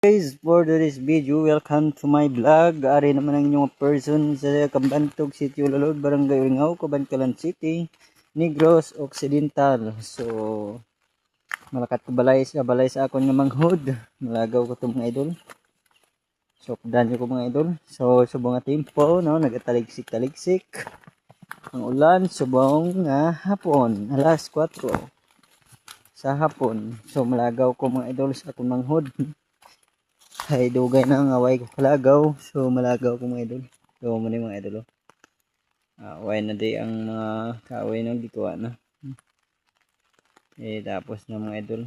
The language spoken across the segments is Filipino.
Guys, for today's video, welcome to my vlog. Ari naman ang inyong person sa Kambantog City, Ulalod, Barangay Uringaw, Cabancalan City, Negros Occidental. So, malakat ko balay sa akon nga manghod. Malagaw ko ito mga idol. So, dan ko mga idol. So, subong nga tempo, no, nagataligsik-taligsik. Ang ulan, subong nga hapon, alas 4 sa hapon. So, malagaw ko mga idol sa akong manghod. Ay dugay na ang away ko kalagaw. So malagaw ko mga idol. So muna mga idol. Away na di ang mga kaaway ng gituwa na. Tapos na mga idol.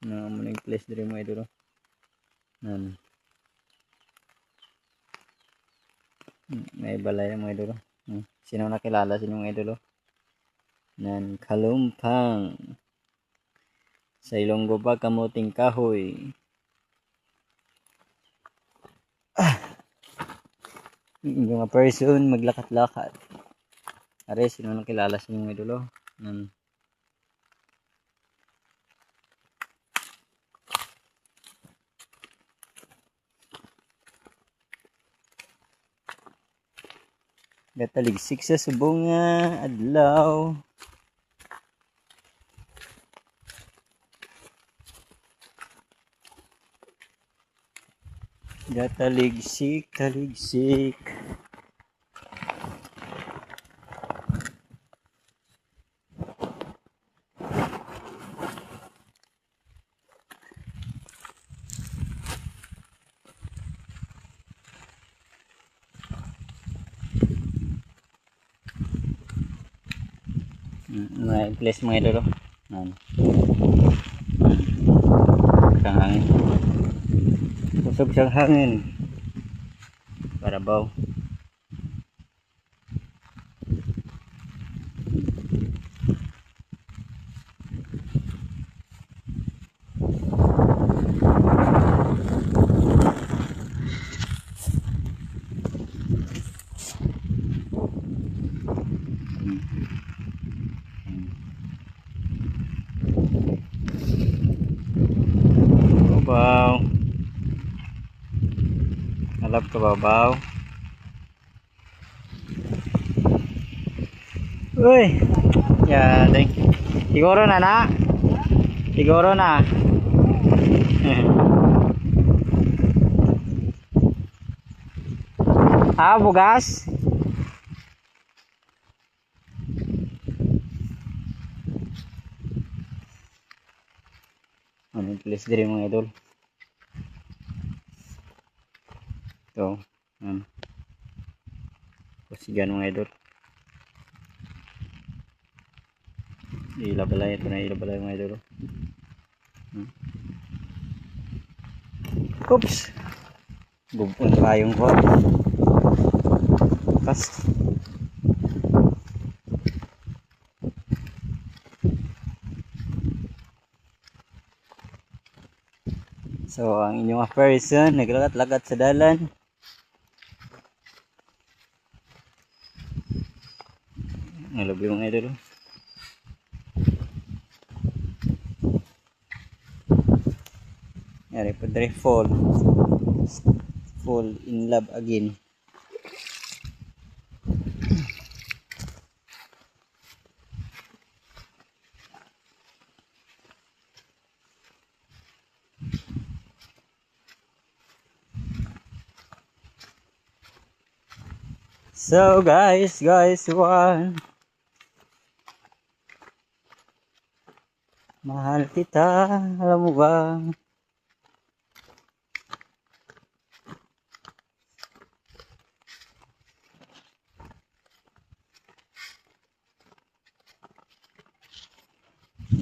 Na muna yung place dito mga idol. Nan. May balay mga idol. Sino nakilala sa inyong idol? Nan Kalumpang. Sa Ilonggo ba kamuting kahoy. Yung mga person maglakat-lakat. Are, sino nang kilala sa inyong idolo? Gataligsik sa subong nga adlaw. Gataligsik, taligsik. May place mga idolo. Isang hangin. Kusog siyang hangin. Parabaw. Babaw. Alap ka babaw. Uy. Ya, ding. Siguro na. Siguro na. Bugas. Ano yung place diri mga idol? Ito. Pasigan mga idol. Ilabalay. Ito na ilabalay mga idol. Oops. Bubon tayong ko. Pas. So, ang inyong person naglagat-lagat sa dalan. Nalabi mga idol. Yari po dre fall in love again. So guys, one. Mahal kita, alam mo ba?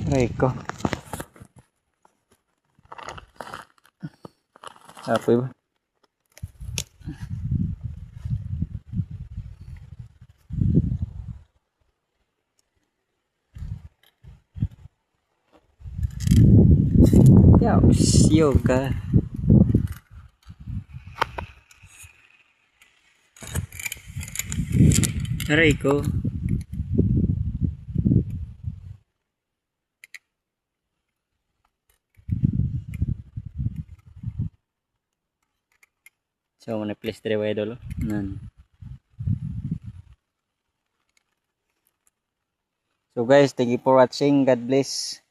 Rico. Apa ba? Yoga. Rico. So, muna place dire mga idol. Nan. So guys, thank you for watching. God bless.